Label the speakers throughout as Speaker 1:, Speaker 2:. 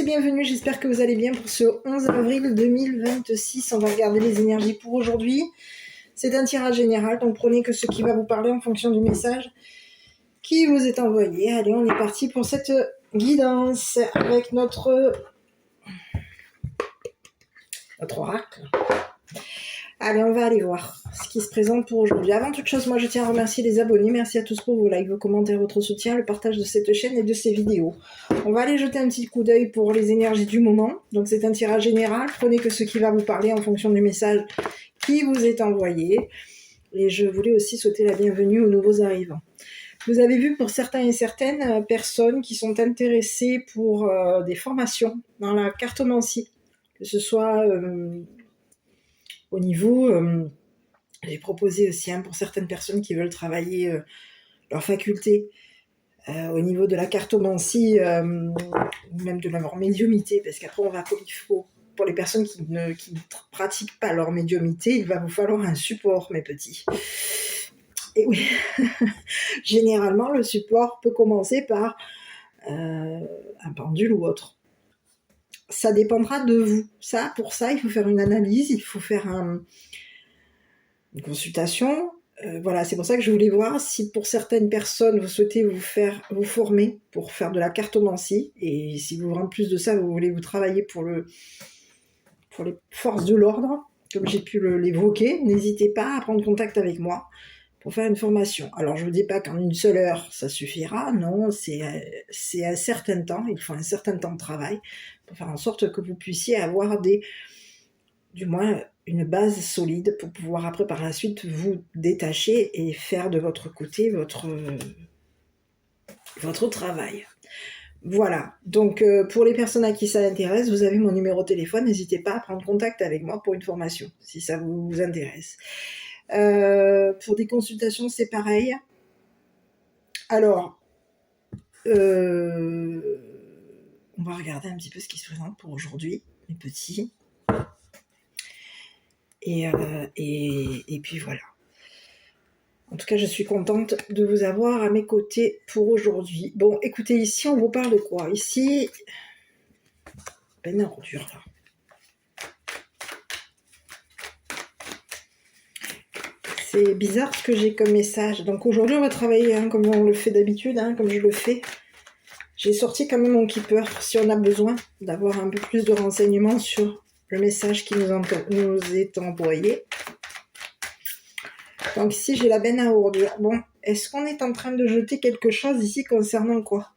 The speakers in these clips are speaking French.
Speaker 1: bienvenue, j'espère que vous allez bien pour ce 11 avril 2026. On va regarder les énergies pour aujourd'hui. C'est un tirage général, donc prenez que ce qui va vous parler en fonction du message qui vous est envoyé. Allez, on est parti pour cette guidance avec notre oracle. Allez, on va aller voir ce qui se présente pour aujourd'hui. Avant toute chose, moi je tiens à remercier les abonnés. Merci à tous pour vos likes, vos commentaires, votre soutien, le partage de cette chaîne et de ces vidéos. On va aller jeter un petit coup d'œil pour les énergies du moment. Donc c'est un tirage général. Prenez que ce qui va vous parler en fonction du message qui vous est envoyé. Et je voulais aussi souhaiter la bienvenue aux nouveaux arrivants. Vous avez vu pour certains et certaines personnes qui sont intéressées pour des formations dans la cartomancie, que ce soit au niveau, j'ai proposé aussi pour certaines personnes qui veulent travailler leur faculté au niveau de la cartomancie ou même de leur médiumité, parce qu'après on va pour les personnes qui ne pratiquent pas leur médiumité, il va vous falloir un support, mes petits. Et oui, généralement le support peut commencer par un pendule ou autre. Ça dépendra de vous. Pour ça, il faut faire une analyse, il faut faire une consultation. Voilà, c'est pour ça que je voulais voir si pour certaines personnes, vous souhaitez vous former pour faire de la cartomancie. Et si vous, en plus de ça, vous voulez vous travailler pour les forces de l'ordre, comme j'ai pu l'évoquer, n'hésitez pas à prendre contact avec moi pour faire une formation. Alors, je ne vous dis pas qu'en une seule heure, ça suffira. Non, c'est un certain temps. Il faut un certain temps de travail pour faire en sorte que vous puissiez avoir du moins une base solide pour pouvoir après, par la suite, vous détacher et faire de votre côté votre travail. Voilà. Donc, pour les personnes à qui ça intéresse, vous avez mon numéro de téléphone. N'hésitez pas à prendre contact avec moi pour une formation, si ça vous intéresse. Pour des consultations, c'est pareil. Alors, on va regarder un petit peu ce qui se présente pour aujourd'hui, mes petits. Et puis voilà. En tout cas, je suis contente de vous avoir à mes côtés pour aujourd'hui. Bon, écoutez, ici, on vous parle de quoi? Ici, peine à ordure, là. C'est bizarre ce que j'ai comme message. Donc aujourd'hui, on va travailler comme on le fait d'habitude, comme je le fais. J'ai sorti quand même mon keeper, si on a besoin d'avoir un peu plus de renseignements sur le message qui nous est envoyé. Donc ici, j'ai la benne à ordures. Bon, est-ce qu'on est en train de jeter quelque chose ici concernant quoi?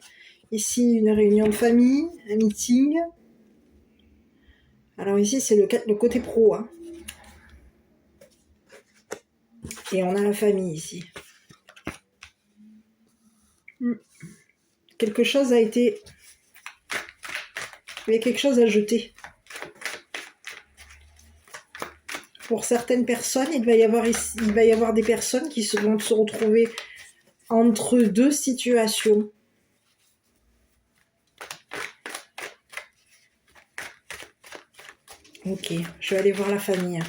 Speaker 1: Ici, une réunion de famille, un meeting. Alors ici, c'est le côté pro. Et on a la famille ici. Quelque chose a été... Il y a quelque chose à jeter. Pour certaines personnes, il va y avoir des personnes qui vont se retrouver entre deux situations. Ok, je vais aller voir la famille.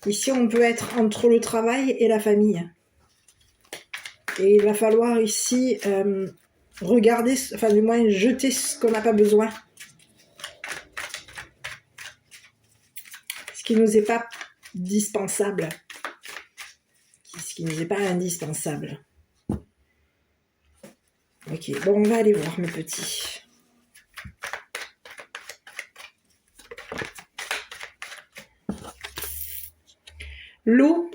Speaker 1: Ici, on peut être entre le travail et la famille. Et il va falloir ici regarder, enfin du moins jeter ce qu'on n'a pas besoin. Ce qui nous est pas dispensable. Ce qui nous est pas indispensable. Ok, bon, on va aller voir mes petits. L'eau.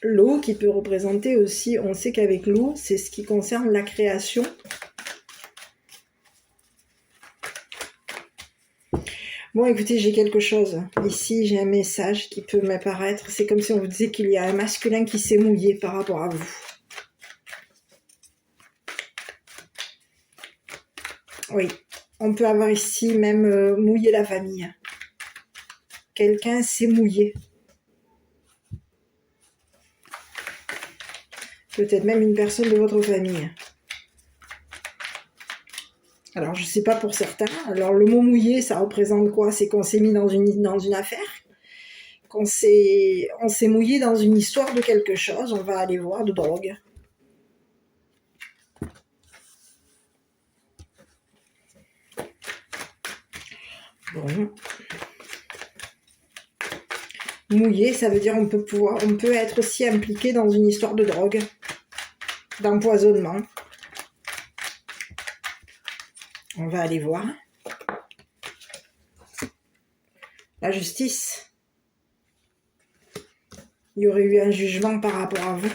Speaker 1: L'eau qui peut représenter aussi, on sait qu'avec l'eau, c'est ce qui concerne la création. Bon, écoutez, j'ai quelque chose. Ici, j'ai un message qui peut m'apparaître. C'est comme si on vous disait qu'il y a un masculin qui s'est mouillé par rapport à vous. Oui, on peut avoir ici même mouillé la famille. Quelqu'un s'est mouillé. Peut-être même une personne de votre famille. Alors, je ne sais pas pour certains. Alors, le mot mouillé, ça représente quoi? C'est qu'on s'est mis dans une affaire, on s'est mouillé dans une histoire de quelque chose. On va aller voir, de drogue. Bon. Mouillé, ça veut dire on peut être aussi impliqué dans une histoire de drogue, d'empoisonnement. On va aller voir. La justice. Il y aurait eu un jugement par rapport à vous.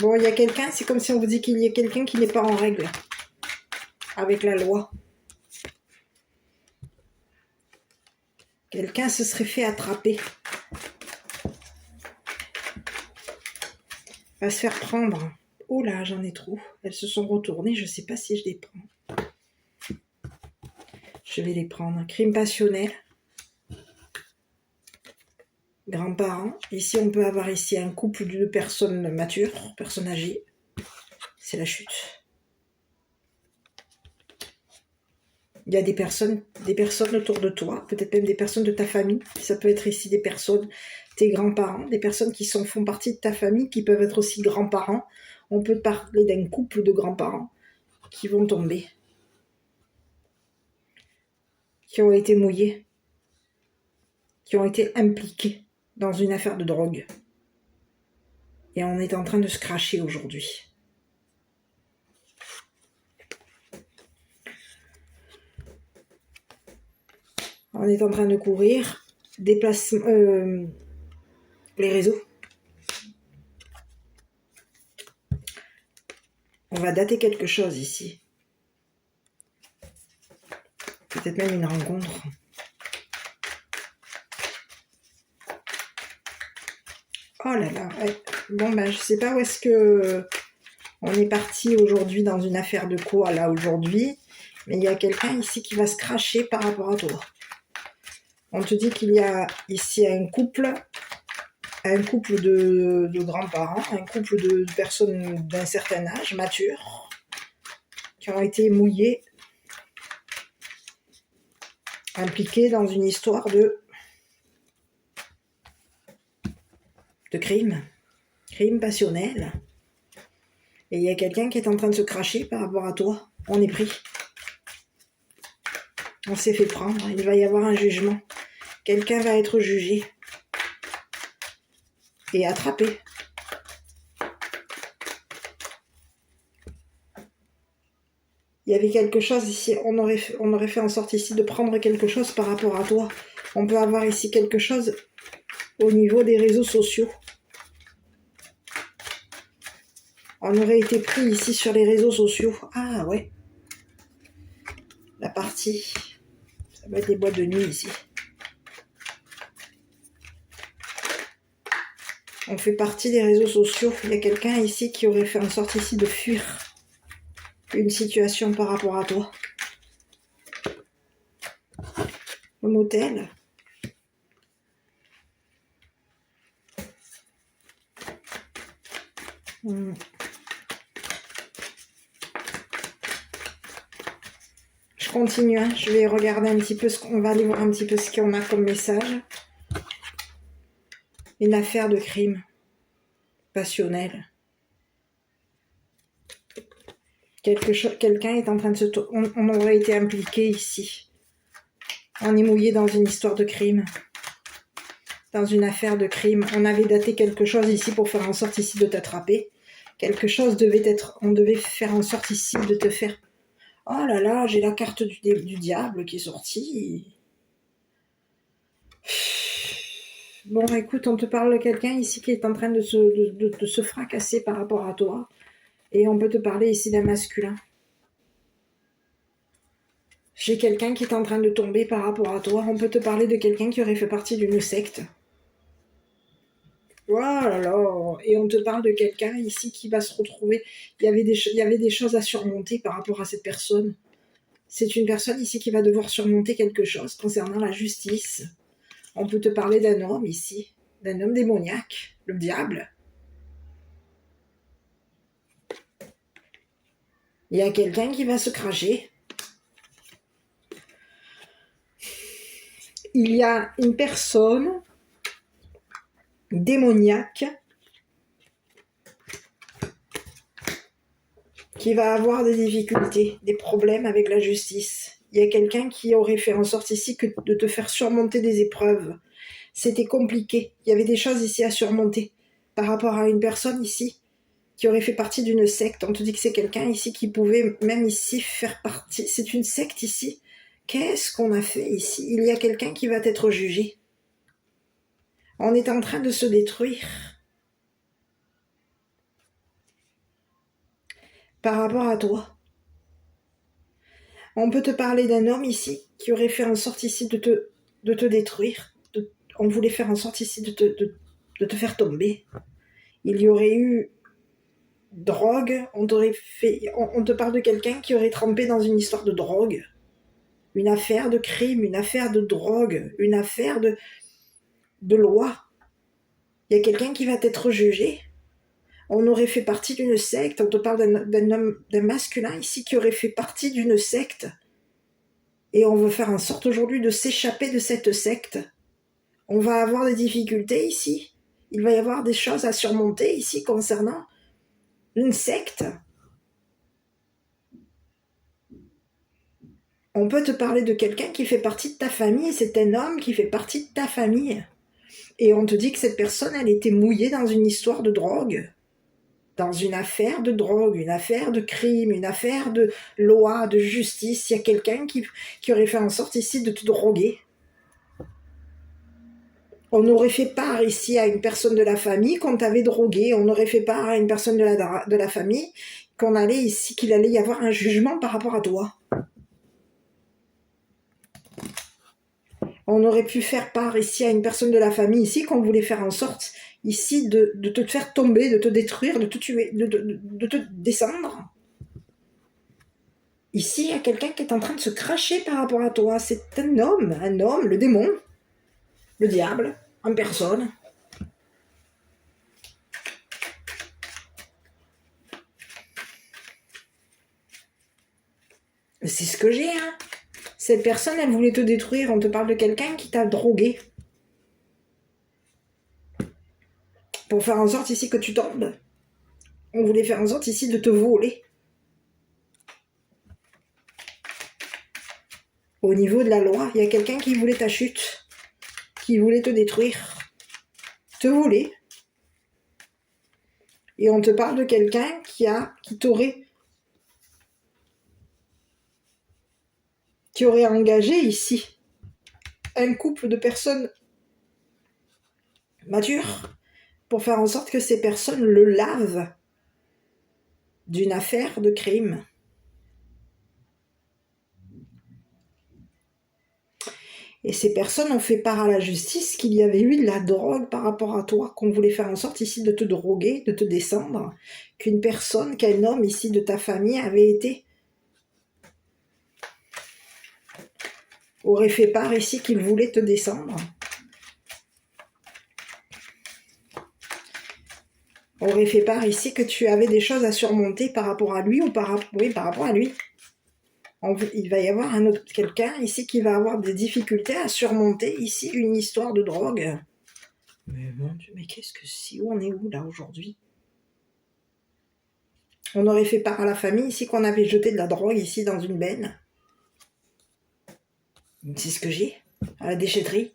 Speaker 1: Bon, il y a quelqu'un, c'est comme si on vous dit qu'il y a quelqu'un qui n'est pas en règle avec la loi. Quelqu'un se serait fait attraper. Va se faire prendre. Oh là, j'en ai trop. Elles se sont retournées, je ne sais pas si je les prends. Je vais les prendre. Crime passionnel. Grands-parents. Ici, on peut avoir ici un couple de personnes matures, personnes âgées. C'est la chute. Il y a des personnes autour de toi, peut-être même des personnes de ta famille. Ça peut être ici des personnes, tes grands-parents, des personnes qui font partie de ta famille, qui peuvent être aussi grands-parents. On peut parler d'un couple de grands-parents qui vont tomber, qui ont été mouillés, qui ont été impliqués dans une affaire de drogue. Et on est en train de se cracher aujourd'hui. On est en train de courir, déplacement, les réseaux. On va dater quelque chose ici. Peut-être même une rencontre. Oh là là, ouais. Bon ben je sais pas où est-ce que on est parti aujourd'hui dans une affaire de quoi là aujourd'hui, mais il y a quelqu'un ici qui va se cracher par rapport à toi. On te dit qu'il y a ici un couple de grands-parents, un couple de personnes d'un certain âge, matures, qui ont été mouillés, impliqués dans une histoire de crime passionnel. Et il y a quelqu'un qui est en train de se cracher par rapport à toi. On est pris. On s'est fait prendre. Il va y avoir un jugement. Quelqu'un va être jugé et attrapé. Il y avait quelque chose ici. On aurait fait en sorte ici de prendre quelque chose par rapport à toi. On peut avoir ici quelque chose au niveau des réseaux sociaux. On aurait été pris ici sur les réseaux sociaux. Ah ouais. La partie. Ça va être des boîtes de nuit ici. On fait partie des réseaux sociaux. Il y a quelqu'un ici qui aurait fait en sorte ici de fuir une situation par rapport à toi. Le motel. Je continue, hein. Je vais regarder un petit peu on va aller voir un petit peu ce qu'on a comme message. Une affaire de crime passionnel. Quelqu'un est en train de on aurait été impliqué ici. On est mouillé dans une histoire de crime. Dans une affaire de crime. On avait daté quelque chose ici pour faire en sorte ici de t'attraper. Quelque chose devait être... On devait faire en sorte ici de te faire... Oh là là, j'ai la carte du diable qui est sortie. Bon, écoute, on te parle de quelqu'un ici qui est en train de se fracasser par rapport à toi. Et on peut te parler ici d'un masculin. J'ai quelqu'un qui est en train de tomber par rapport à toi. On peut te parler de quelqu'un qui aurait fait partie d'une secte. Voilà, et on te parle de quelqu'un ici qui va se retrouver. Il y avait des choses à surmonter par rapport à cette personne. C'est une personne ici qui va devoir surmonter quelque chose concernant la justice. On peut te parler d'un homme ici, d'un homme démoniaque, le diable. Il y a quelqu'un qui va se cracher. Il y a une personne démoniaque qui va avoir des difficultés, des problèmes avec la justice. Il y a quelqu'un qui aurait fait en sorte ici que de te faire surmonter des épreuves. C'était compliqué. Il y avait des choses ici à surmonter par rapport à une personne ici qui aurait fait partie d'une secte. On te dit que c'est quelqu'un ici qui pouvait même ici faire partie. C'est une secte ici. Qu'est-ce qu'on a fait ici? Il y a quelqu'un qui va être jugé. On est en train de se détruire. Par rapport à toi. On peut te parler d'un homme ici qui aurait fait en sorte ici de te détruire. On voulait faire en sorte ici de te faire tomber. Il y aurait eu drogue. On te parle de quelqu'un qui aurait trempé dans une histoire de drogue. Une affaire de crime, une affaire de drogue, une affaire de loi. Il y a quelqu'un qui va être jugé. On aurait fait partie d'une secte. On te parle d'un homme, d'un masculin ici qui aurait fait partie d'une secte. Et on veut faire en sorte aujourd'hui de s'échapper de cette secte. On va avoir des difficultés ici. Il va y avoir des choses à surmonter ici concernant une secte. On peut te parler de quelqu'un qui fait partie de ta famille. C'est un homme qui fait partie de ta famille. Et on te dit que cette personne, elle était mouillée dans une histoire de drogue. Dans une affaire de drogue, une affaire de crime, une affaire de loi, de justice. Il y a quelqu'un qui aurait fait en sorte ici de te droguer. On aurait fait part ici à une personne de la famille qu'on t'avait drogué. On aurait fait part à une personne de la famille qu'il allait y avoir un jugement par rapport à toi. On aurait pu faire part ici à une personne de la famille ici qu'on voulait faire en sorte ici de te faire tomber, de te détruire, de te tuer, de te descendre. Ici, il y a quelqu'un qui est en train de se cracher par rapport à toi. C'est un homme, le démon, le diable, en personne. C'est ce que j'ai, hein. Cette personne, elle voulait te détruire. On te parle de quelqu'un qui t'a drogué. Pour faire en sorte ici que tu tombes. On voulait faire en sorte ici de te voler. Au niveau de la loi, il y a quelqu'un qui voulait ta chute. Qui voulait te détruire. Te voler. Et on te parle de quelqu'un qui aurait engagé ici un couple de personnes matures pour faire en sorte que ces personnes le lavent d'une affaire de crime. Et ces personnes ont fait part à la justice qu'il y avait eu de la drogue par rapport à toi, qu'on voulait faire en sorte ici de te droguer, de te descendre, qu'un homme ici de ta famille aurait fait part ici qu'il voulait te descendre. Aurait fait part ici que tu avais des choses à surmonter par rapport à lui ou par rapport à lui. Il va y avoir quelqu'un ici qui va avoir des difficultés à surmonter ici une histoire de drogue. Mais mon Dieu, mais qu'est-ce que c'est? On est où là aujourd'hui? On aurait fait part à la famille ici qu'on avait jeté de la drogue ici dans une benne. C'est ce que j'ai, à la déchetterie.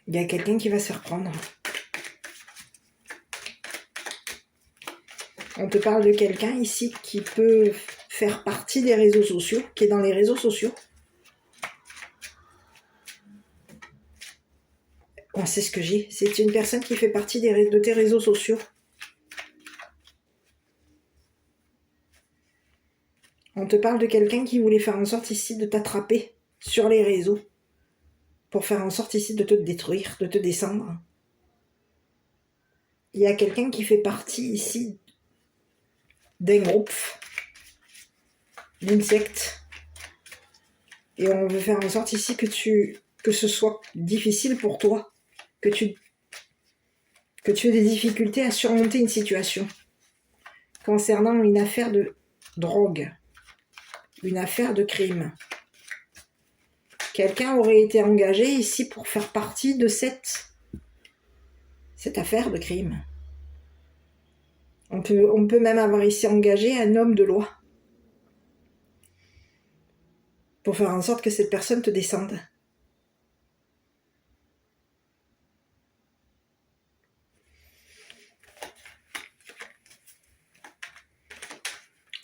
Speaker 1: Il y a quelqu'un qui va se faire prendre. On te parle de quelqu'un ici qui peut faire partie des réseaux sociaux, qui est dans les réseaux sociaux. C'est ce que j'ai. C'est une personne qui fait partie de tes réseaux sociaux. On te parle de quelqu'un qui voulait faire en sorte ici de t'attraper sur les réseaux pour faire en sorte ici de te détruire, de te descendre. Il y a quelqu'un qui fait partie ici d'un groupe, d'une secte, et on veut faire en sorte ici que ce soit difficile pour toi, que tu aies des difficultés à surmonter une situation concernant une affaire de drogue, une affaire de crime. Quelqu'un aurait été engagé ici pour faire partie de cette cette affaire de crime. On peut même avoir ici engagé un homme de loi pour faire en sorte que cette personne te descende.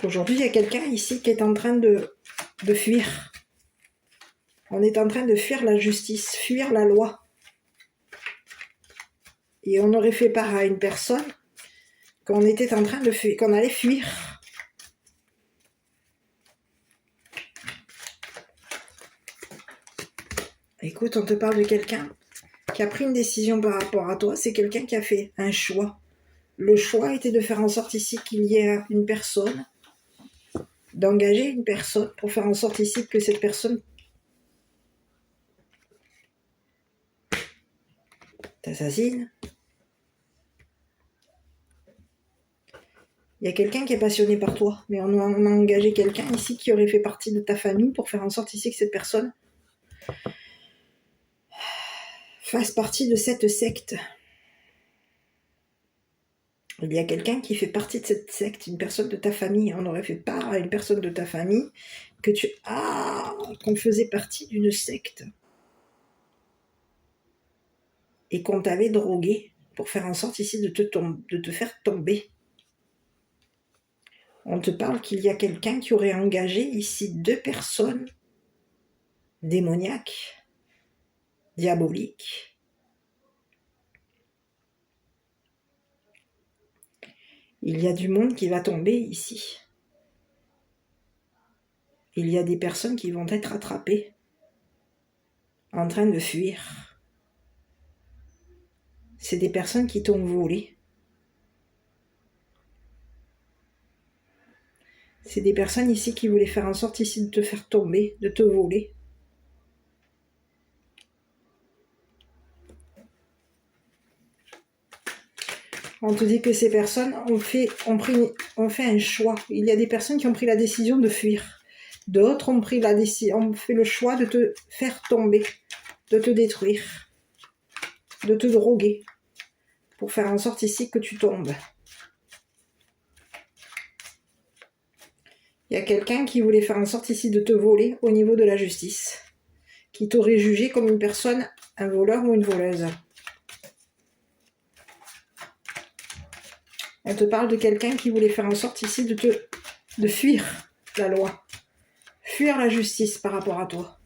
Speaker 1: Aujourd'hui, il y a quelqu'un ici qui est en train de fuir. On est en train de fuir la justice, fuir la loi. Et on aurait fait part à une personne qu'on était en train de fuir, qu'on allait fuir. Écoute, on te parle de quelqu'un qui a pris une décision par rapport à toi. C'est quelqu'un qui a fait un choix. Le choix était de faire en sorte ici qu'il y ait une personne, d'engager une personne pour faire en sorte ici que cette personne t'assassine. Il y a quelqu'un qui est passionné par toi, mais on a engagé quelqu'un ici qui aurait fait partie de ta famille pour faire en sorte ici que cette personne fasse partie de cette secte. Il y a quelqu'un qui fait partie de cette secte, une personne de ta famille. On aurait fait part à une personne de ta famille qu'on faisait partie d'une secte et qu'on t'avait drogué pour faire en sorte ici de te faire tomber. On te parle qu'il y a quelqu'un qui aurait engagé ici 2 personnes démoniaques, diaboliques. Il y a du monde qui va tomber ici. Il y a des personnes qui vont être attrapées, en train de fuir. C'est des personnes qui t'ont volé. C'est des personnes ici qui voulaient faire en sorte ici de te faire tomber, de te voler. On te dit que ces personnes ont fait un choix. Il y a des personnes qui ont pris la décision de fuir. D'autres ont fait le choix de te faire tomber, de te détruire, de te droguer, pour faire en sorte ici que tu tombes. Il y a quelqu'un qui voulait faire en sorte ici de te voler au niveau de la justice, qui t'aurait jugé comme une personne, un voleur ou une voleuse. On te parle de quelqu'un qui voulait faire en sorte ici de fuir la loi, fuir la justice par rapport à toi.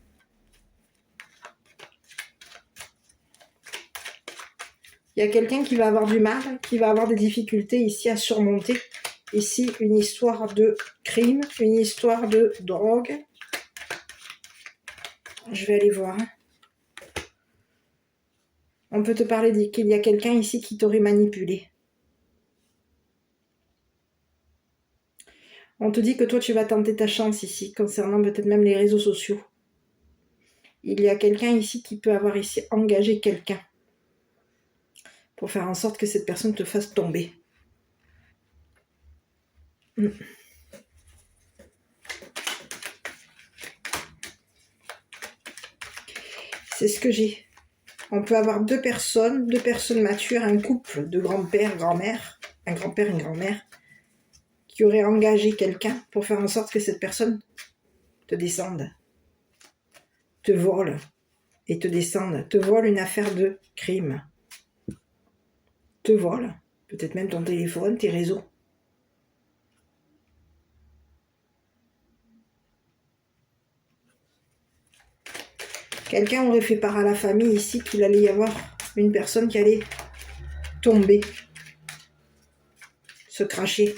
Speaker 1: Il y a quelqu'un qui va avoir du mal, qui va avoir des difficultés ici à surmonter. Ici, une histoire de crime, une histoire de drogue. Je vais aller voir. On peut te parler qu'il y a quelqu'un ici qui t'aurait manipulé. On te dit que toi, tu vas tenter ta chance ici, concernant peut-être même les réseaux sociaux. Il y a quelqu'un ici qui peut avoir ici engagé quelqu'un pour faire en sorte que cette personne te fasse tomber. C'est ce que j'ai. On peut avoir 2 personnes matures, un couple de grand-père, grand-mère, un grand-père, une grand-mère, qui auraient engagé quelqu'un pour faire en sorte que cette personne te descende, te vole et te descende, te vole une affaire de crime, te vole, peut-être même ton téléphone, tes réseaux. Quelqu'un aurait fait part à la famille ici qu'il allait y avoir une personne qui allait tomber, se cracher.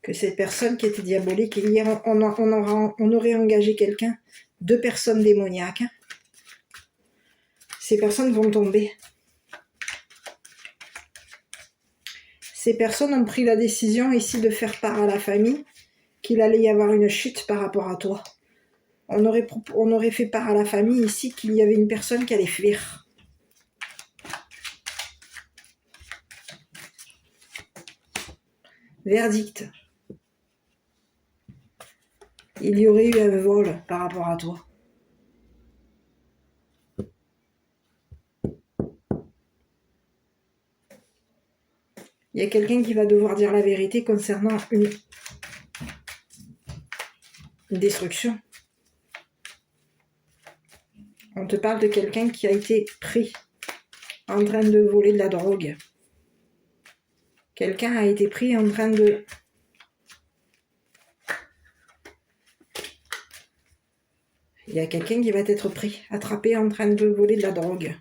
Speaker 1: Que cette personne qui était diabolique, on aurait engagé quelqu'un, 2 personnes démoniaques. Ces personnes vont tomber. Ces personnes ont pris la décision ici de faire part à la famille qu'il allait y avoir une chute par rapport à toi. On aurait fait part à la famille ici qu'il y avait une personne qui allait fuir. Verdict. Il y aurait eu un vol par rapport à toi. Il y a quelqu'un qui va devoir dire la vérité concernant une destruction. On te parle de quelqu'un qui a été pris en train de voler de la drogue. Quelqu'un a été pris en train de... Il y a quelqu'un qui va être pris, attrapé en train de voler de la drogue.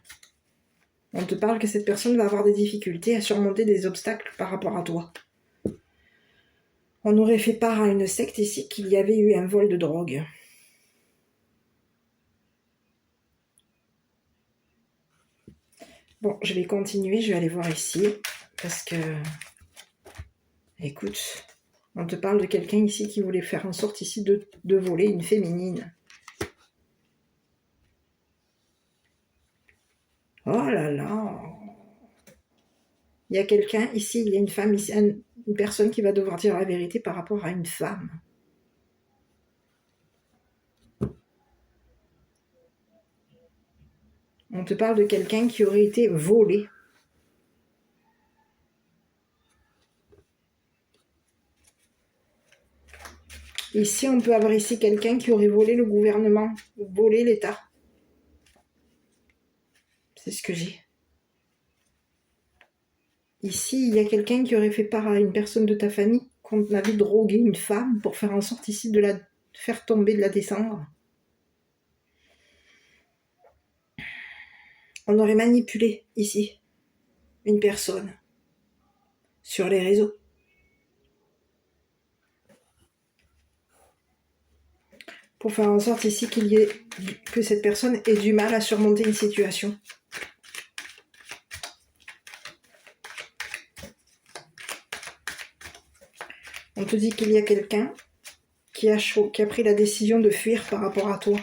Speaker 1: On te parle que cette personne va avoir des difficultés à surmonter des obstacles par rapport à toi. On aurait fait part à une secte ici qu'il y avait eu un vol de drogue. Bon, je vais continuer, je vais aller voir ici, parce que... Écoute, on te parle de quelqu'un ici qui voulait faire en sorte ici de voler une féminine. Oh là là! Il y a quelqu'un ici, il y a une femme ici, une personne qui va devoir dire la vérité par rapport à une femme. On te parle de quelqu'un qui aurait été volé. Ici, on peut avoir ici quelqu'un qui aurait volé le gouvernement, volé l'État. C'est ce que j'ai. Ici, il y a quelqu'un qui aurait fait part à une personne de ta famille qu'on avait drogué une femme pour faire en sorte ici de la faire tomber, de la descendre. On aurait manipulé ici une personne sur les réseaux. Pour faire en sorte ici que cette personne ait du mal à surmonter une situation. On te dit qu'il y a quelqu'un qui a pris la décision de fuir par rapport à toi.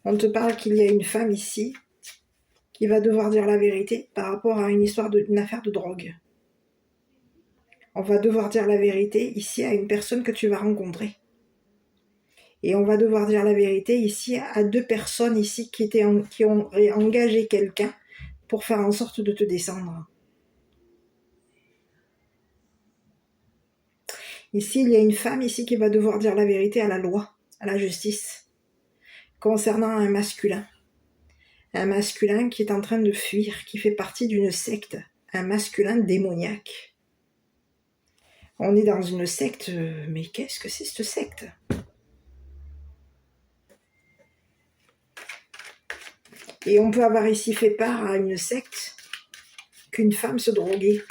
Speaker 1: On te parle qu'il y a une femme ici qui va devoir dire la vérité par rapport à une affaire de drogue. On va devoir dire la vérité ici à une personne que tu vas rencontrer. Et on va devoir dire la vérité ici à deux personnes ici qui ont engagé quelqu'un pour faire en sorte de te descendre. Ici, il y a une femme ici qui va devoir dire la vérité à la loi, à la justice, concernant un masculin. Un masculin qui est en train de fuir, qui fait partie d'une secte, un masculin démoniaque. On est dans une secte, mais qu'est-ce que c'est cette secte ? Et on peut avoir ici fait part à une secte qu'une femme se droguait.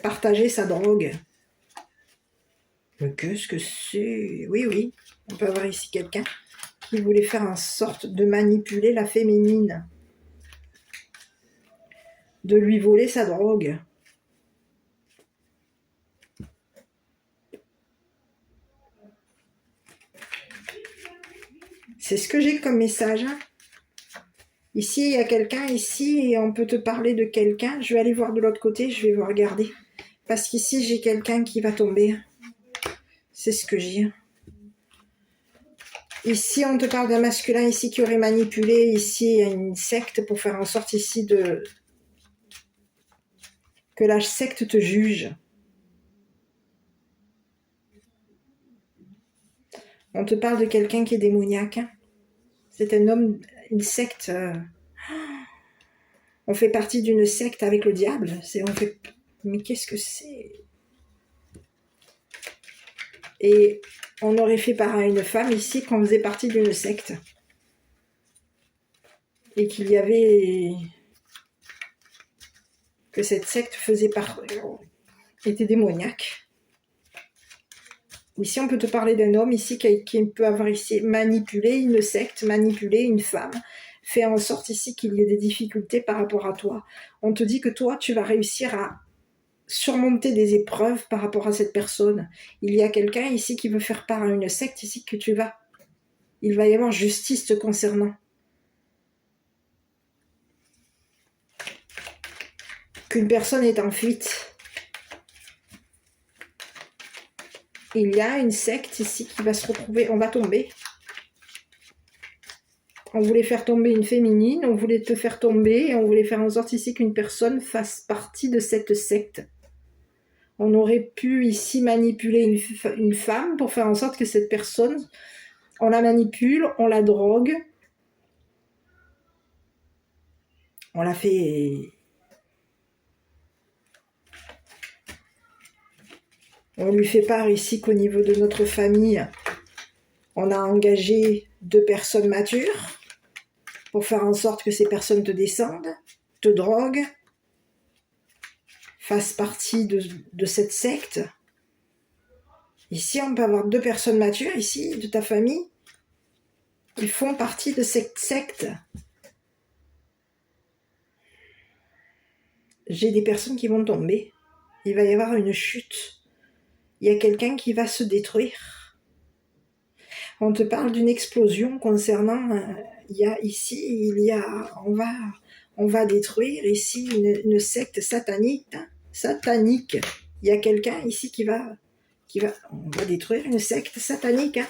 Speaker 1: Partager sa drogue. Mais qu'est-ce que c'est ? Oui. On peut avoir ici quelqu'un qui voulait faire en sorte de manipuler la féminine. De lui voler sa drogue. C'est ce que j'ai comme message. Ici, il y a quelqu'un, ici, et on peut te parler de quelqu'un. Je vais aller voir de l'autre côté, je vais vous regarder. Parce qu'ici, j'ai quelqu'un qui va tomber. C'est ce que j'ai. Ici, on te parle d'un masculin ici qui aurait manipulé ici une secte pour faire en sorte ici que la secte te juge. On te parle de quelqu'un qui est démoniaque. C'est un homme, une secte. On fait partie d'une secte avec le diable. Mais qu'est-ce que c'est ? Et on aurait fait part à une femme ici qu'on faisait partie d'une secte. Et qu'il y avait... que cette secte était démoniaque. Ici, on peut te parler d'un homme ici qui peut avoir ici manipulé une secte, manipulé une femme, fait en sorte ici qu'il y ait des difficultés par rapport à toi. On te dit que toi, tu vas réussir à surmonter des épreuves par rapport à cette personne. Il y a quelqu'un ici qui veut faire part à une secte ici que il va y avoir justice te concernant. Qu'une personne est en fuite. Il y a une secte ici qui va se retrouver, on va tomber. On voulait faire tomber une féminine, on voulait te faire tomber, et on voulait faire en sorte ici qu'une personne fasse partie de cette secte. On aurait pu ici manipuler une femme pour faire en sorte que cette personne, on la manipule, on la drogue, on la fait... On lui fait part ici qu'au niveau de notre famille, on a engagé 2 personnes matures pour faire en sorte que ces personnes te descendent, te droguent, fassent partie de cette secte. Ici, on peut avoir 2 personnes matures, ici, de ta famille. Ils font partie de cette secte. J'ai des personnes qui vont tomber. Il va y avoir une chute. Il y a quelqu'un qui va se détruire. On te parle d'une explosion concernant... on va détruire ici une secte satanique. Satanique. Il y a quelqu'un ici on va détruire une secte satanique. Hein.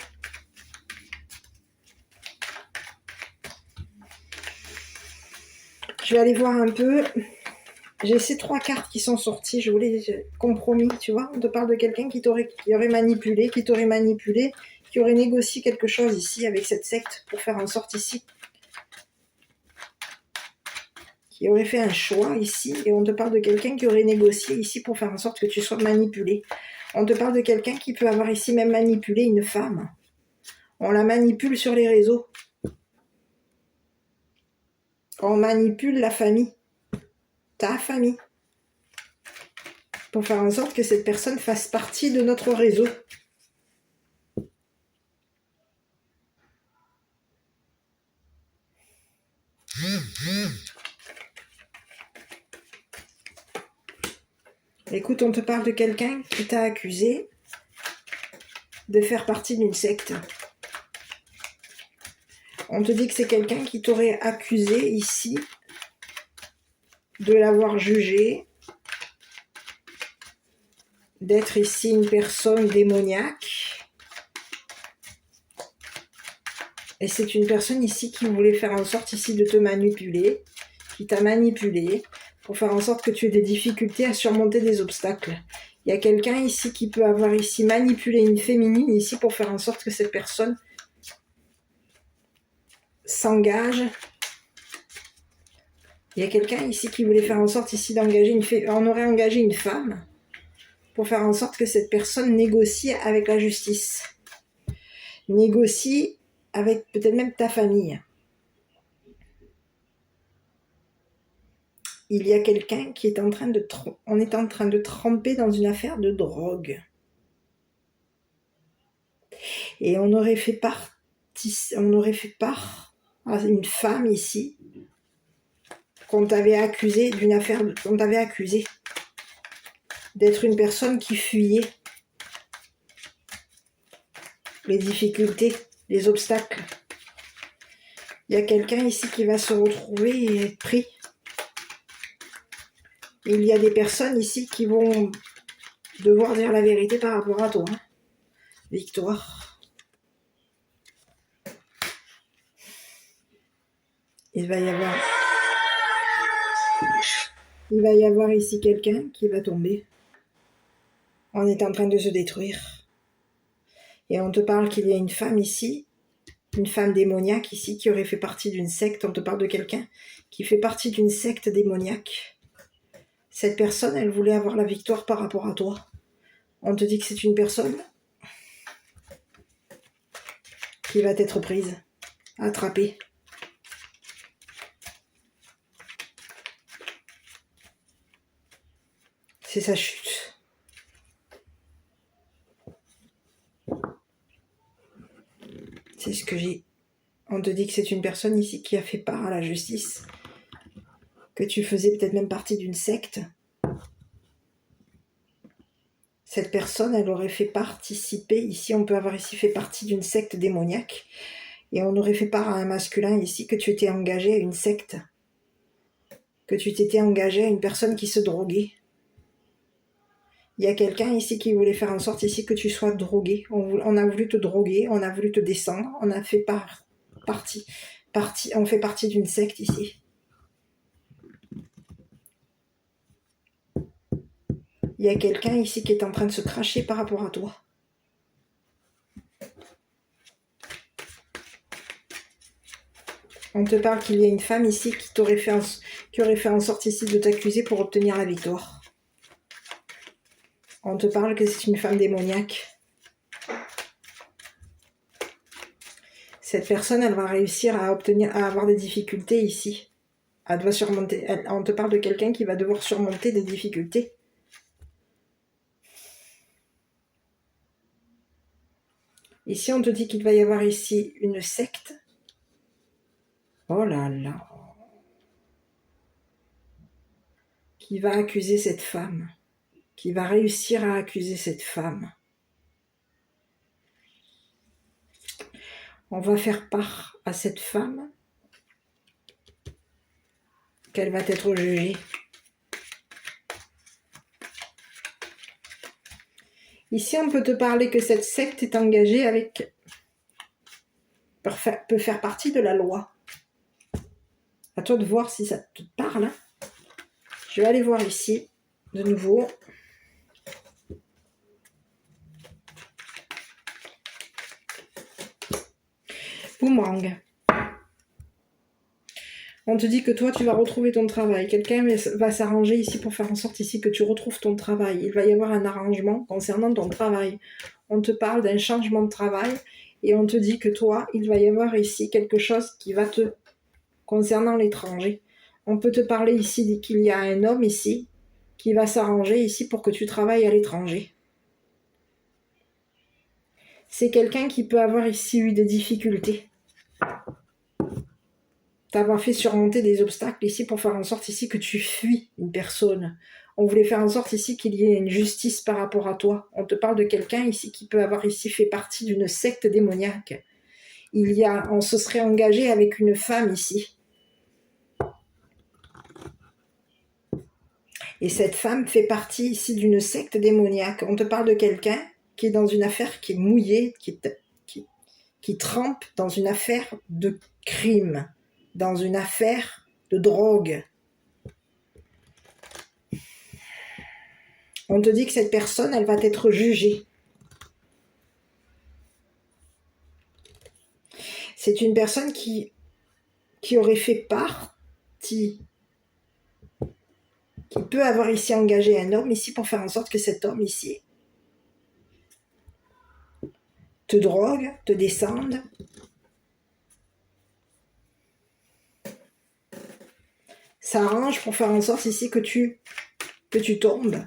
Speaker 1: Je vais aller voir un peu. J'ai ces 3 cartes qui sont sorties. Je voulais compromis, tu vois. On te parle de quelqu'un qui aurait manipulé, qui aurait négocié quelque chose ici avec cette secte pour faire en sorte ici. Qui aurait fait un choix ici. Et on te parle de quelqu'un qui aurait négocié ici pour faire en sorte que tu sois manipulé. On te parle de quelqu'un qui peut avoir ici même manipulé une femme. On la manipule sur les réseaux. On manipule la famille. Ta famille. Pour faire en sorte que cette personne fasse partie de notre réseau. Écoute, on te parle de quelqu'un qui t'a accusé de faire partie d'une secte. On te dit que c'est quelqu'un qui t'aurait accusé ici de l'avoir jugé, d'être ici une personne démoniaque. Et c'est une personne ici qui voulait faire en sorte ici de te manipuler, qui t'a manipulé pour faire en sorte que tu aies des difficultés à surmonter des obstacles. Il y a quelqu'un ici qui peut avoir ici manipulé une féminine ici pour faire en sorte que cette personne s'engage. Il y a quelqu'un ici qui voulait faire en sorte ici d'engager on aurait engagé une femme pour faire en sorte que cette personne négocie avec la justice. Négocie avec peut-être même ta famille. Il y a quelqu'un qui est en train de... On est en train de tremper dans une affaire de drogue. Et on aurait fait part à une femme ici qu'on t'avait accusé d'une affaire... On t'avait accusé d'être une personne qui fuyait les difficultés, les obstacles. Il y a quelqu'un ici qui va se retrouver et être pris. Il y a des personnes ici qui vont devoir dire la vérité par rapport à toi. Hein. Victoire. Il va y avoir ici quelqu'un qui va tomber. On est en train de se détruire. Et on te parle qu'il y a une femme ici, une femme démoniaque ici, qui aurait fait partie d'une secte. On te parle de quelqu'un qui fait partie d'une secte démoniaque. Cette personne, elle voulait avoir la victoire par rapport à toi. On te dit que c'est une personne qui va être prise, attrapée. C'est sa chute. C'est ce que j'ai. On te dit que c'est une personne ici qui a fait part à la justice. Que tu faisais peut-être même partie d'une secte. Cette personne, elle aurait fait participer, ici on peut avoir ici fait partie d'une secte démoniaque, et on aurait fait part à un masculin ici que tu étais engagé à une secte, que tu t'étais engagé à une personne qui se droguait. Il y a quelqu'un ici qui voulait faire en sorte ici que tu sois drogué. On a voulu te droguer, on a voulu te descendre, on a fait partie on fait partie d'une secte ici. Il y a quelqu'un ici qui est en train de se cracher par rapport à toi. On te parle qu'il y a une femme ici qui aurait fait en sorte ici de t'accuser pour obtenir la victoire. On te parle que c'est une femme démoniaque. Cette personne, elle va réussir à avoir des difficultés ici. Elle doit surmonter. On te parle de quelqu'un qui va devoir surmonter des difficultés. Ici, on te dit qu'il va y avoir ici une secte. Oh là là. Qui va accuser cette femme. Qui va réussir à accuser cette femme. On va faire part à cette femme qu'elle va être jugée. Ici, on peut te parler que cette secte est engagée avec... peut faire partie de la loi. À toi de voir si ça te parle. Je vais aller voir ici, de nouveau. Boomerang. On te dit que toi, tu vas retrouver ton travail. Quelqu'un va s'arranger ici pour faire en sorte ici que tu retrouves ton travail. Il va y avoir un arrangement concernant ton travail. On te parle d'un changement de travail et on te dit que toi, il va y avoir ici quelque chose qui va te... concernant l'étranger. On peut te parler ici qu'il y a un homme ici qui va s'arranger ici pour que tu travailles à l'étranger. C'est quelqu'un qui peut avoir ici eu des difficultés. T'avoir fait surmonter des obstacles ici pour faire en sorte ici que tu fuis une personne. On voulait faire en sorte ici qu'il y ait une justice par rapport à toi. On te parle de quelqu'un ici qui peut avoir ici fait partie d'une secte démoniaque. On se serait engagé avec une femme ici. Et cette femme fait partie ici d'une secte démoniaque. On te parle de quelqu'un qui est dans une affaire qui est mouillée, qui trempe dans une affaire de crime, dans une affaire de drogue. On te dit que cette personne, elle va être jugée. C'est une personne qui aurait fait partie, qui peut avoir ici engagé un homme ici pour faire en sorte que cet homme ici te drogue, te descende, s'arrange pour faire en sorte ici que tu tombes,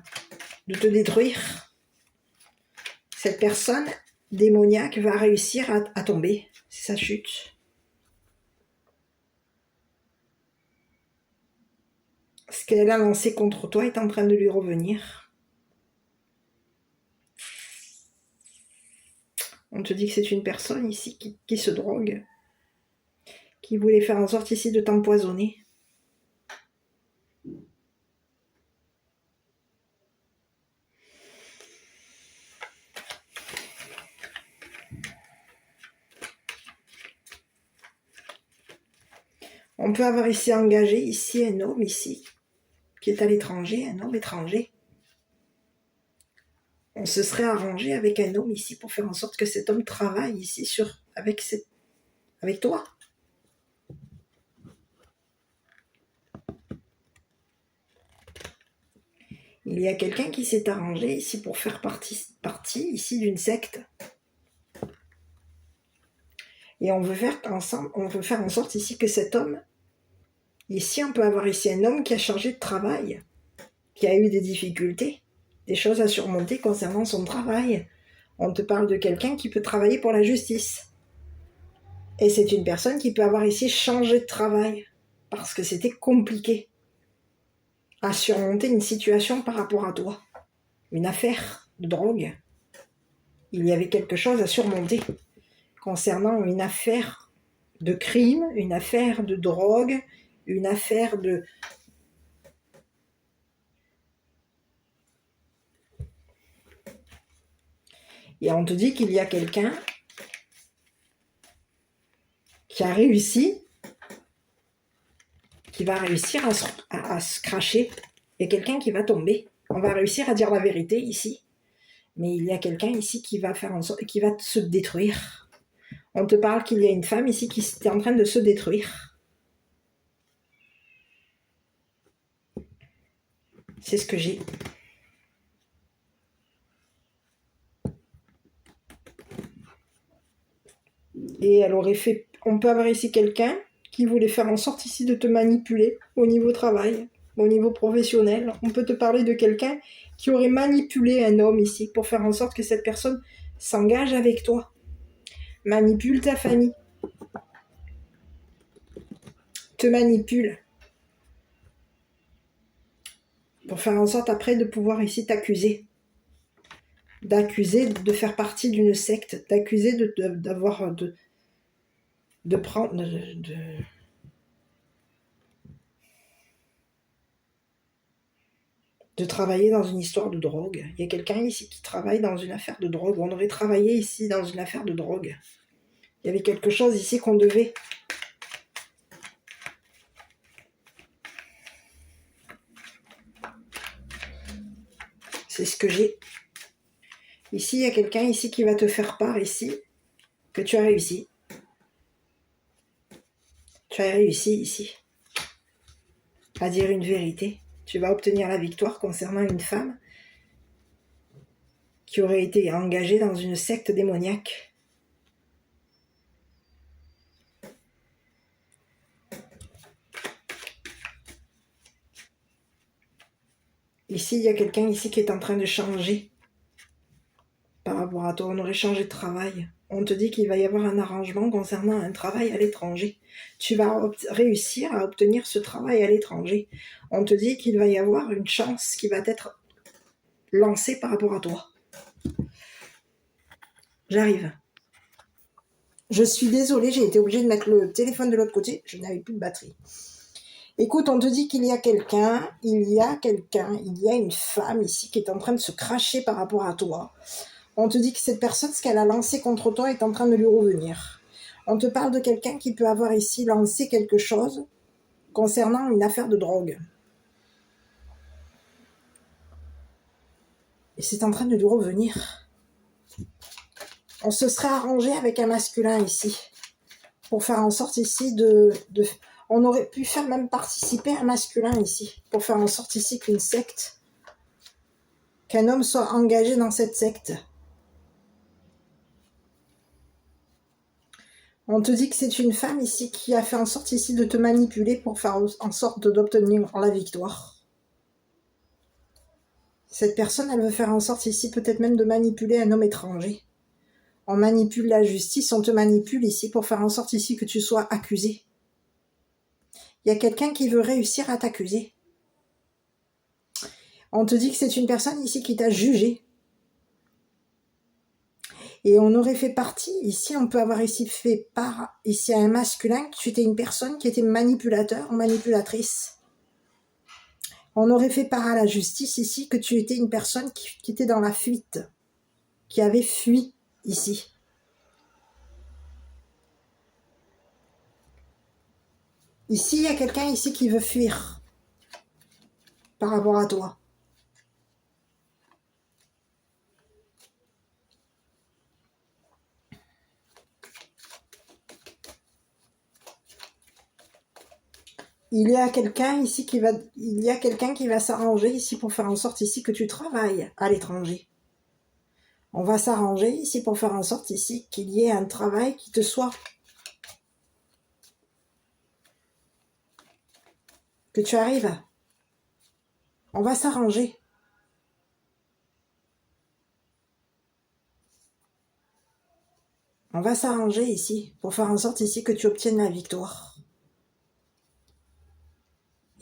Speaker 1: de te détruire. Cette personne démoniaque va réussir à tomber. C'est sa chute. Ce qu'elle a lancé contre toi est en train de lui revenir. On te dit que c'est une personne ici qui se drogue, qui voulait faire en sorte ici de t'empoisonner. On peut avoir ici engagé ici un homme ici qui est à l'étranger, un homme étranger. On se serait arrangé avec un homme ici pour faire en sorte que cet homme travaille ici avec toi. Il y a quelqu'un qui s'est arrangé ici pour faire partie ici d'une secte. Et on veut faire en sorte ici que cet homme, ici on peut avoir ici un homme qui a changé de travail, qui a eu des difficultés, des choses à surmonter concernant son travail. On te parle de quelqu'un qui peut travailler pour la justice. Et c'est une personne qui peut avoir ici changé de travail, parce que c'était compliqué à surmonter une situation par rapport à toi. Une affaire de drogue. Il y avait quelque chose à surmonter concernant une affaire de crime, une affaire de drogue, une affaire de... Et on te dit qu'il y a quelqu'un qui a réussi qui va réussir à se cracher. Il y a quelqu'un qui va tomber. On va réussir à dire la vérité ici. Mais il y a quelqu'un ici qui va faire en sorte, qui va se détruire. On te parle qu'il y a une femme ici qui est en train de se détruire. C'est ce que j'ai. Et elle aurait fait... On peut avoir ici quelqu'un qui voulait faire en sorte ici de te manipuler au niveau travail, au niveau professionnel. On peut te parler de quelqu'un qui aurait manipulé un homme ici pour faire en sorte que cette personne s'engage avec toi. Manipule ta famille. Te manipule. Pour faire en sorte après de pouvoir ici t'accuser. D'accuser de faire partie d'une secte. D'accuser d'avoir... de prendre... de travailler dans une histoire de drogue. Il y a quelqu'un ici qui travaille dans une affaire de drogue. On aurait travaillé ici dans une affaire de drogue. Il y avait quelque chose ici qu'on devait. C'est ce que j'ai. Ici, il y a quelqu'un ici qui va te faire part ici que tu as réussi. Tu as réussi ici à dire une vérité. Tu vas obtenir la victoire concernant une femme qui aurait été engagée dans une secte démoniaque. Ici, il y a quelqu'un ici qui est en train de changer par rapport à toi. On aurait changé de travail. On te dit qu'il va y avoir un arrangement concernant un travail à l'étranger. Tu vas réussir à obtenir ce travail à l'étranger. On te dit qu'il va y avoir une chance qui va être lancée par rapport à toi. J'arrive. Je suis désolée, j'ai été obligée de mettre le téléphone de l'autre côté. Je n'avais plus de batterie. Écoute, on te dit qu'il y a quelqu'un, il y a une femme ici qui est en train de se cracher par rapport à toi. On te dit que cette personne, ce qu'elle a lancé contre toi est en train de lui revenir. On te parle de quelqu'un qui peut avoir ici lancé quelque chose concernant une affaire de drogue. Et c'est en train de lui revenir. On se serait arrangé avec un masculin ici pour faire en sorte ici on aurait pu faire même participer un masculin ici pour faire en sorte ici qu'un homme soit engagé dans cette secte. On te dit que c'est une femme ici qui a fait en sorte ici de te manipuler pour faire en sorte d'obtenir la victoire. Cette personne, elle veut faire en sorte ici peut-être même de manipuler un homme étranger. On manipule la justice, on te manipule ici pour faire en sorte ici que tu sois accusé. Il y a quelqu'un qui veut réussir à t'accuser. On te dit que c'est une personne ici qui t'a jugé. Et on aurait fait partie, ici, on peut avoir ici fait part, ici à un masculin, que tu étais une personne qui était manipulateur ou manipulatrice. On aurait fait part à la justice ici que tu étais une personne qui était dans la fuite, qui avait fui ici. Ici, il y a quelqu'un ici qui veut fuir par rapport à toi. Il y a quelqu'un ici qui va s'arranger ici pour faire en sorte ici que tu travailles à l'étranger. On va s'arranger ici pour faire en sorte ici qu'il y ait un travail qui te soit, que tu arrives. On va s'arranger. On va s'arranger ici pour faire en sorte ici que tu obtiennes la victoire.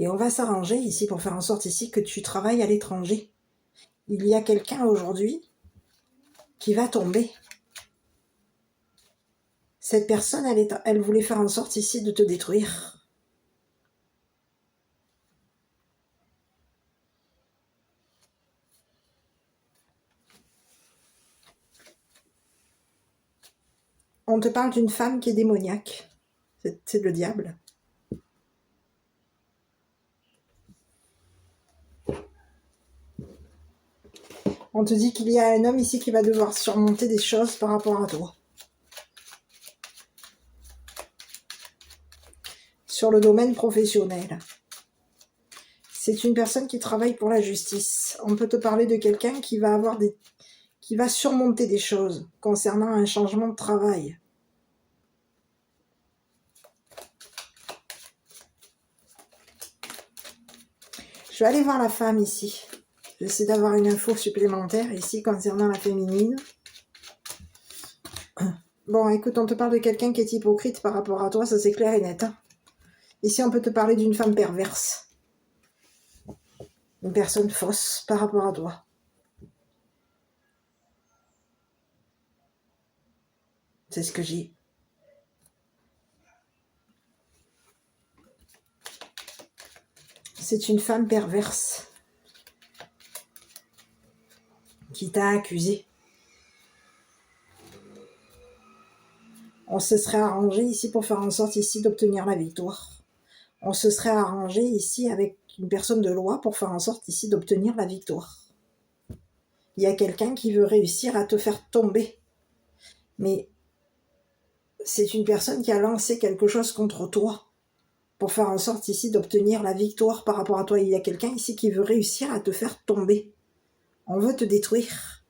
Speaker 1: Et on va s'arranger ici pour faire en sorte ici que tu travailles à l'étranger. Il y a quelqu'un aujourd'hui qui va tomber. Cette personne, elle voulait faire en sorte ici de te détruire. On te parle d'une femme qui est démoniaque. C'est le diable. On te dit qu'il y a un homme ici qui va devoir surmonter des choses par rapport à toi. Sur le domaine professionnel. C'est une personne qui travaille pour la justice. On peut te parler de quelqu'un qui va qui va surmonter des choses concernant un changement de travail. Je vais aller voir la femme ici. J'essaie d'avoir une info supplémentaire ici concernant la féminine. Bon, écoute, on te parle de quelqu'un qui est hypocrite par rapport à toi, ça c'est clair et net. Hein. Ici, on peut te parler d'une femme perverse. Une personne fausse par rapport à toi. C'est ce que j'ai. C'est une femme perverse qui t'a accusé. On se serait arrangé ici pour faire en sorte ici d'obtenir la victoire. On se serait arrangé ici avec une personne de loi pour faire en sorte ici d'obtenir la victoire. Il y a quelqu'un qui veut réussir à te faire tomber. Mais c'est une personne qui a lancé quelque chose contre toi pour faire en sorte ici d'obtenir la victoire par rapport à toi. Il y a quelqu'un ici qui veut réussir à te faire tomber. On veut te détruire.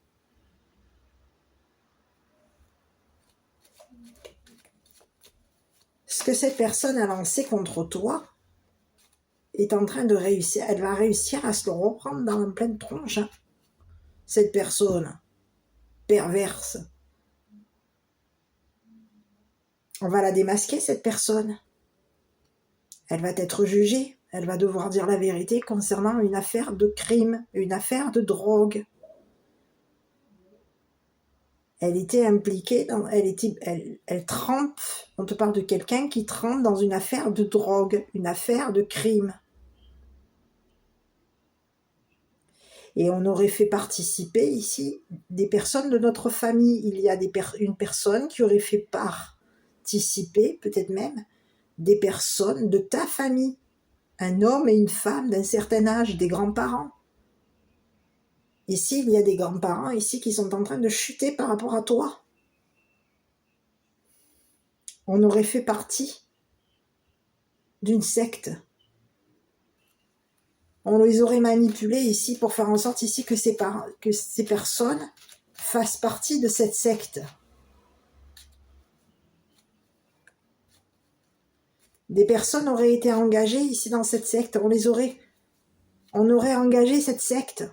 Speaker 1: Ce que cette personne a lancé contre toi est en train de réussir. Elle va réussir à se le reprendre dans la pleine tronche. Hein. Cette personne perverse. On va la démasquer, cette personne. Elle va être jugée. Elle va devoir dire la vérité concernant une affaire de crime, une affaire de drogue. Elle était impliquée dans... Elle trempe. On te parle de quelqu'un qui trempe dans une affaire de drogue, une affaire de crime. Et on aurait fait participer ici des personnes de notre famille. Il y a une personne qui aurait fait participer, peut-être même, des personnes de ta famille. Un homme et une femme d'un certain âge, des grands-parents. Ici, il y a des grands-parents ici qui sont en train de chuter par rapport à toi. On aurait fait partie d'une secte. On les aurait manipulés ici pour faire en sorte ici que ces personnes fassent partie de cette secte. Des personnes auraient été engagées ici dans cette secte. On aurait engagé cette secte.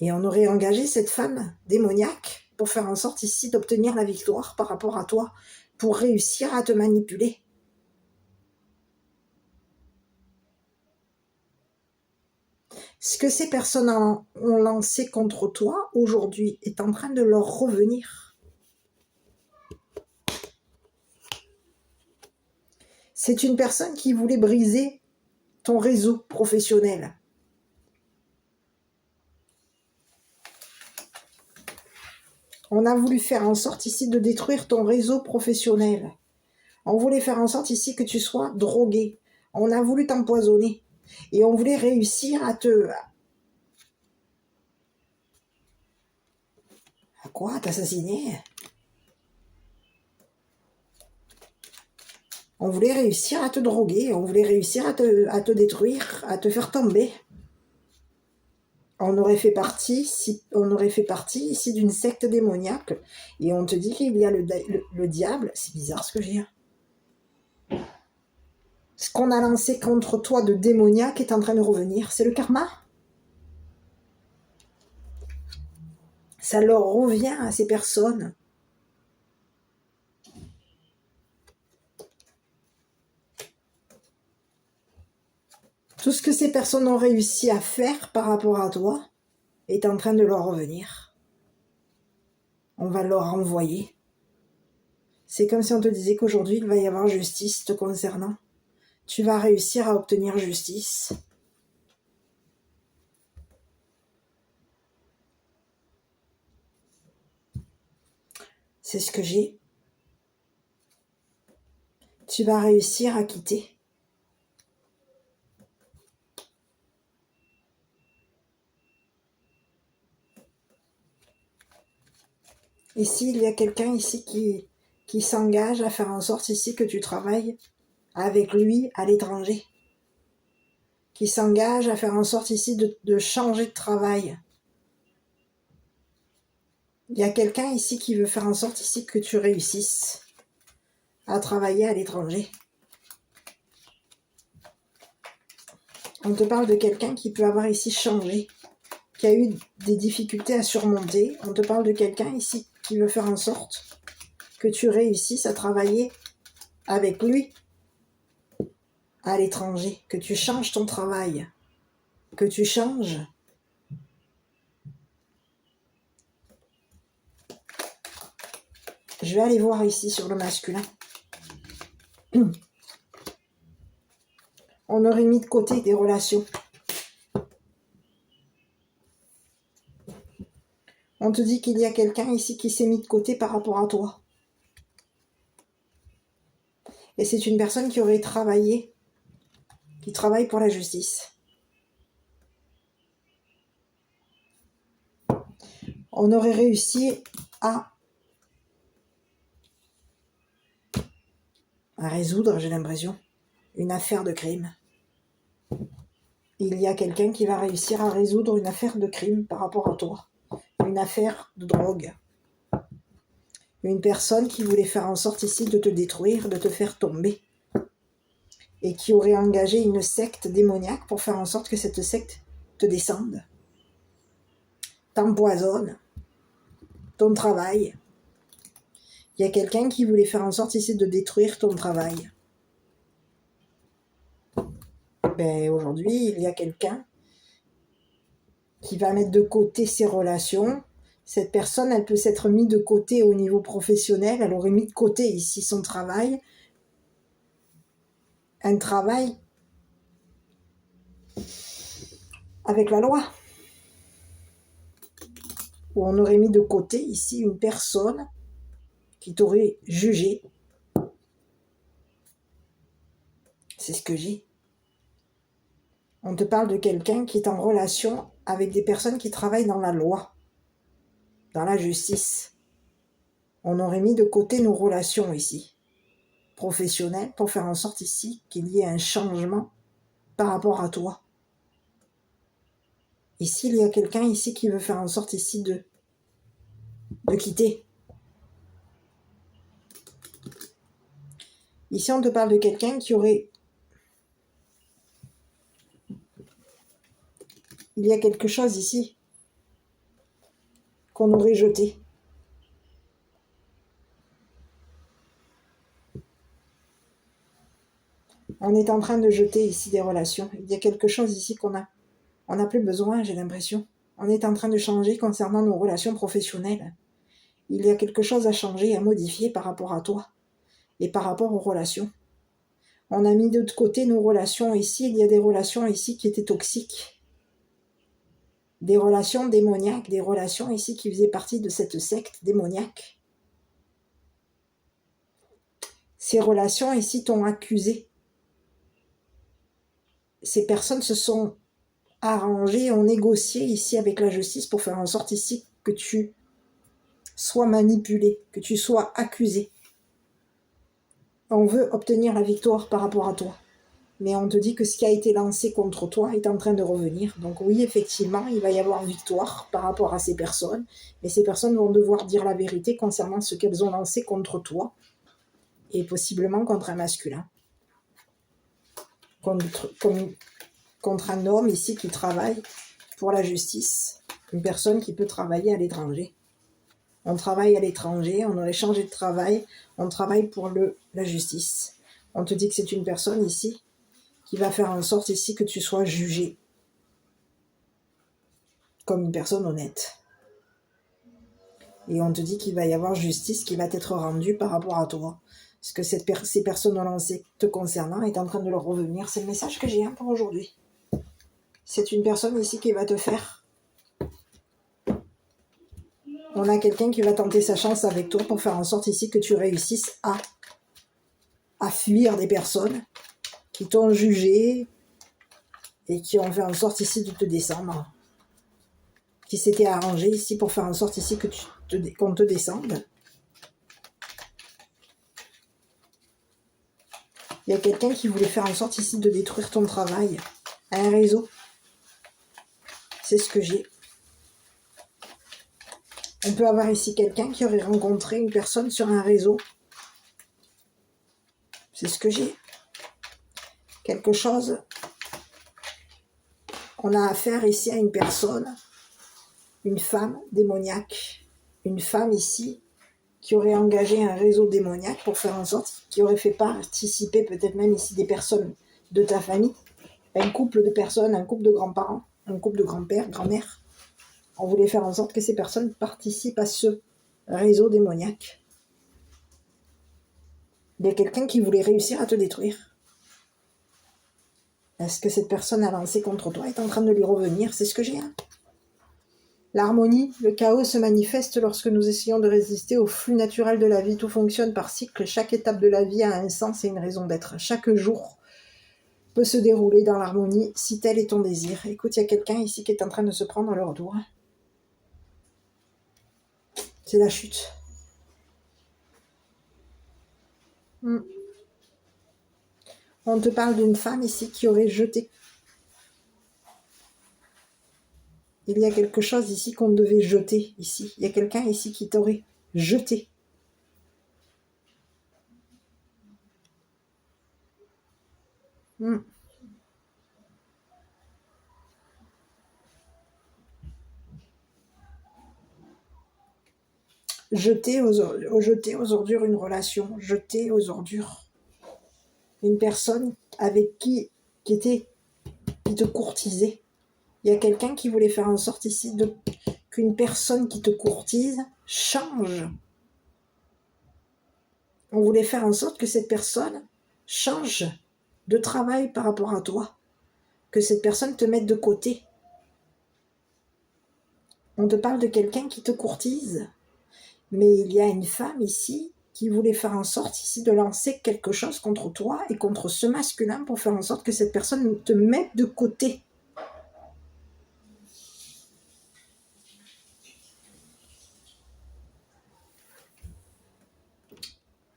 Speaker 1: Et on aurait engagé cette femme démoniaque pour faire en sorte ici d'obtenir la victoire par rapport à toi, pour réussir à te manipuler. Ce que ces personnes ont lancé contre toi aujourd'hui est en train de leur revenir. C'est une personne qui voulait briser ton réseau professionnel. On a voulu faire en sorte ici de détruire ton réseau professionnel. On voulait faire en sorte ici que tu sois drogué. On a voulu t'empoisonner. Et on voulait réussir à te... À quoi? T'assassiner? On voulait réussir à te droguer. On voulait réussir à te détruire, à te faire tomber. On aurait fait partie ici d'une secte démoniaque. Et on te dit qu'il y a le diable. C'est bizarre ce que j'ai. Ce qu'on a lancé contre toi de démoniaque est en train de revenir. C'est le karma. Ça leur revient à ces personnes. Tout ce que ces personnes ont réussi à faire par rapport à toi est en train de leur revenir. On va leur renvoyer. C'est comme si on te disait qu'aujourd'hui, il va y avoir justice te concernant. Tu vas réussir à obtenir justice. C'est ce que j'ai. Tu vas réussir à quitter. Ici, il y a quelqu'un ici qui s'engage à faire en sorte ici que tu travailles avec lui à l'étranger. Qui s'engage à faire en sorte ici de changer de travail. Il y a quelqu'un ici qui veut faire en sorte ici que tu réussisses à travailler à l'étranger. On te parle de quelqu'un qui peut avoir ici changé, qui a eu des difficultés à surmonter. On te parle de quelqu'un ici qui veut faire en sorte que tu réussisses à travailler avec lui à l'étranger, que tu changes ton travail, que tu changes. Je vais aller voir ici sur le masculin. On aurait mis de côté des relations. On te dit qu'il y a quelqu'un ici qui s'est mis de côté par rapport à toi. Et c'est une personne qui aurait travaillé, qui travaille pour la justice. On aurait réussi à résoudre, j'ai l'impression, une affaire de crime. Il y a quelqu'un qui va réussir à résoudre une affaire de crime par rapport à toi. Une affaire de drogue. Une personne qui voulait faire en sorte ici de te détruire, de te faire tomber. Et qui aurait engagé une secte démoniaque pour faire en sorte que cette secte te descende. T'empoisonne. Ton travail. Il y a quelqu'un qui voulait faire en sorte ici de détruire ton travail. Ben, aujourd'hui, il y a quelqu'un qui va mettre de côté ses relations. Cette personne, elle peut s'être mise de côté au niveau professionnel. Elle aurait mis de côté ici son travail. Un travail avec la loi. Où on aurait mis de côté ici une personne qui t'aurait jugé. C'est ce que j'ai. On te parle de quelqu'un qui est en relation avec des personnes qui travaillent dans la loi, dans la justice. On aurait mis de côté nos relations ici, professionnelles, pour faire en sorte ici qu'il y ait un changement par rapport à toi. Ici, il y a quelqu'un ici qui veut faire en sorte ici de quitter. Ici, on te parle de quelqu'un qui aurait... Il y a quelque chose ici qu'on aurait jeté. On est en train de jeter ici des relations. Il y a quelque chose ici on n'a plus besoin, j'ai l'impression. On est en train de changer concernant nos relations professionnelles. Il y a quelque chose à changer, à modifier par rapport à toi et par rapport aux relations. On a mis de côté nos relations ici. Il y a des relations ici qui étaient toxiques. Des relations démoniaques, des relations ici qui faisaient partie de cette secte démoniaque. Ces relations ici t'ont accusé. Ces personnes se sont arrangées, ont négocié ici avec la justice pour faire en sorte ici que tu sois manipulé, que tu sois accusé. On veut obtenir la victoire par rapport à toi. Mais on te dit que ce qui a été lancé contre toi est en train de revenir. Donc oui, effectivement, il va y avoir victoire par rapport à ces personnes. Mais ces personnes vont devoir dire la vérité concernant ce qu'elles ont lancé contre toi. Et possiblement contre un masculin. Contre un homme ici qui travaille pour la justice. Une personne qui peut travailler à l'étranger. On travaille à l'étranger, on aurait changé de travail. On travaille pour la justice. On te dit que c'est une personne ici qui va faire en sorte ici que tu sois jugé comme une personne honnête. Et on te dit qu'il va y avoir justice qui va t'être rendue par rapport à toi. Ce que ces personnes ont lancé te concernant est en train de leur revenir. C'est le message que j'ai pour aujourd'hui. C'est une personne ici qui va te faire. On a quelqu'un qui va tenter sa chance avec toi pour faire en sorte ici que tu réussisses à fuir des personnes qui t'ont jugé et qui ont fait en sorte ici de te descendre. Qui s'étaient arrangés ici pour faire en sorte ici que qu'on te descende. Il y a quelqu'un qui voulait faire en sorte ici de détruire ton travail. Un réseau. C'est ce que j'ai. On peut avoir ici quelqu'un qui aurait rencontré une personne sur un réseau. C'est ce que j'ai. Quelque chose. On a affaire ici à une personne, une femme démoniaque. Une femme ici qui aurait engagé un réseau démoniaque pour faire en sorte, qui aurait fait participer peut-être même ici des personnes de ta famille, un couple de personnes, un couple de grands-parents, un couple de grands-pères, grand-mères. On voulait faire en sorte que ces personnes participent à ce réseau démoniaque. Il y a quelqu'un qui voulait réussir à te détruire. Est-ce que cette personne a lancé contre toi est en train de lui revenir? C'est ce que j'ai. L'harmonie, le chaos se manifeste lorsque nous essayons de résister au flux naturel de la vie. Tout fonctionne par cycle. Chaque étape de la vie a un sens et une raison d'être. Chaque jour peut se dérouler dans l'harmonie si tel est ton désir. Écoute, il y a quelqu'un ici qui est en train de se prendre le retour. C'est la chute. On te parle d'une femme ici qui aurait jeté. Il y a quelque chose ici qu'on devait jeter ici. Il y a quelqu'un ici qui t'aurait jeté. Jeter aux ordures une relation, jeter aux ordures une personne avec qui te courtisait. Il y a quelqu'un qui voulait faire en sorte ici qu'une personne qui te courtise change. On voulait faire en sorte que cette personne change de travail par rapport à toi, que cette personne te mette de côté. On te parle de quelqu'un qui te courtise, mais il y a une femme ici qui voulait faire en sorte ici de lancer quelque chose contre toi et contre ce masculin pour faire en sorte que cette personne te mette de côté.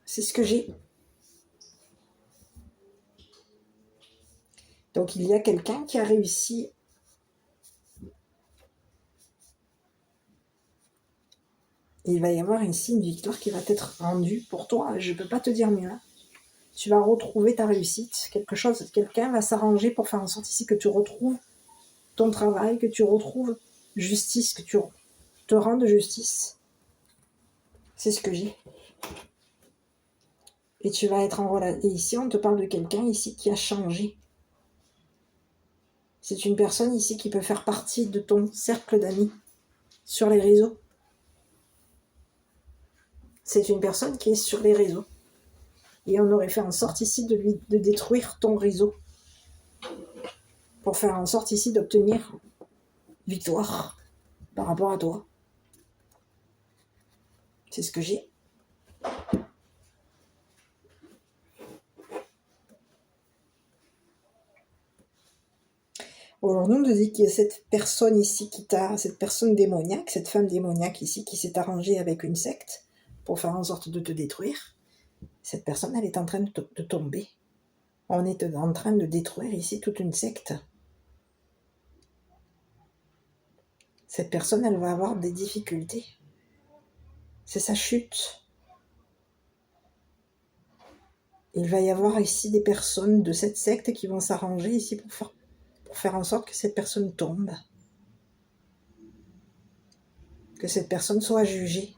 Speaker 1: C'est ce que j'ai. Donc il y a quelqu'un qui a réussi. Il va y avoir ici une victoire qui va être rendue pour toi. Je ne peux pas te dire mieux. Tu vas retrouver ta réussite. Quelqu'un va s'arranger pour faire en sorte ici que tu retrouves ton travail, que tu retrouves justice, que tu te rendes justice. C'est ce que j'ai. Et tu vas être en relation. Et ici, on te parle de quelqu'un ici qui a changé. C'est une personne ici qui peut faire partie de ton cercle d'amis sur les réseaux. C'est une personne qui est sur les réseaux. Et on aurait fait en sorte ici de détruire ton réseau. Pour faire en sorte ici d'obtenir victoire par rapport à toi. C'est ce que j'ai. Aujourd'hui, on te dit qu'il y a cette personne ici cette personne démoniaque, cette femme démoniaque ici qui s'est arrangée avec une secte pour faire en sorte de te détruire. Cette personne, elle est en train de tomber. On est en train de détruire ici toute une secte. Cette personne, elle va avoir des difficultés. C'est sa chute. Il va y avoir ici des personnes de cette secte qui vont s'arranger ici pour faire en sorte que cette personne tombe. Que cette personne soit jugée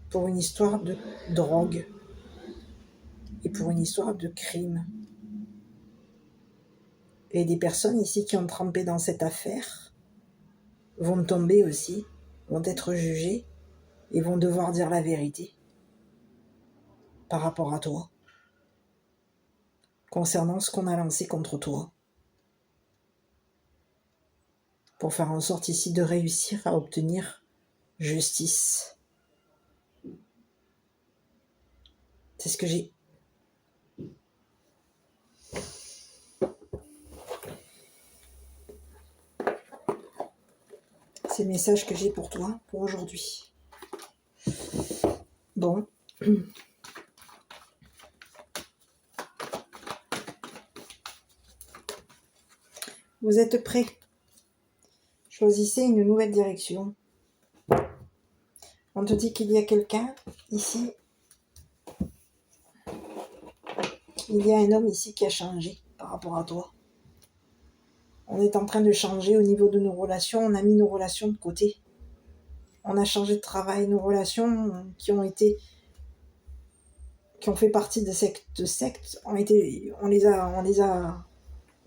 Speaker 1: pour une histoire de drogue et pour une histoire de crime. Et des personnes ici qui ont trempé dans cette affaire vont tomber aussi, vont être jugées et vont devoir dire la vérité par rapport à toi, concernant ce qu'on a lancé contre toi, pour faire en sorte ici de réussir à obtenir justice. C'est ce que j'ai. C'est messages que j'ai pour toi, pour aujourd'hui. Bon. Vous êtes prêts? Choisissez une nouvelle direction. On te dit qu'il y a quelqu'un ici. Il y a un homme ici qui a changé par rapport à toi. On est en train de changer au niveau de nos relations. On a mis nos relations de côté. On a changé de travail. Nos relations qui ont fait partie de sectes, on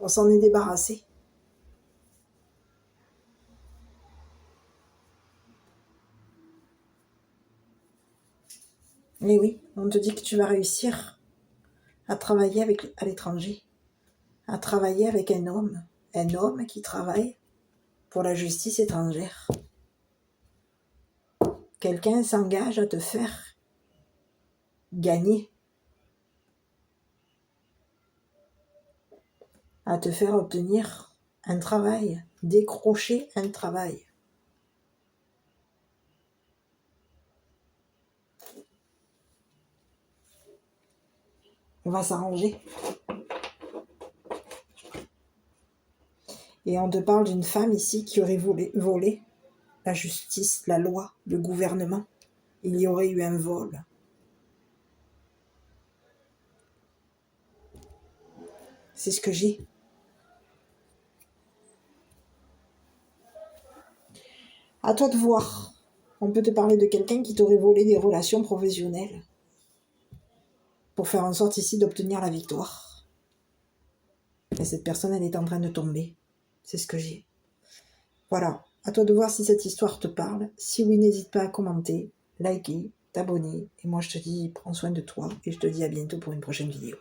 Speaker 1: s'en est débarrassé. Mais oui, on te dit que tu vas réussir à travailler à l'étranger, à travailler avec un homme qui travaille pour la justice étrangère. Quelqu'un s'engage à te faire gagner, à te faire obtenir un travail, décrocher un travail. On va s'arranger. Et on te parle d'une femme ici qui aurait volé la justice, la loi, le gouvernement. Il y aurait eu un vol. C'est ce que j'ai. À toi de voir. On peut te parler de quelqu'un qui t'aurait volé des relations professionnelles pour faire en sorte ici d'obtenir la victoire. Et cette personne, elle est en train de tomber. C'est ce que j'ai. Voilà. À toi de voir si cette histoire te parle. Si oui, n'hésite pas à commenter, liker, t'abonner. Et moi, je te dis, prends soin de toi et je te dis à bientôt pour une prochaine vidéo.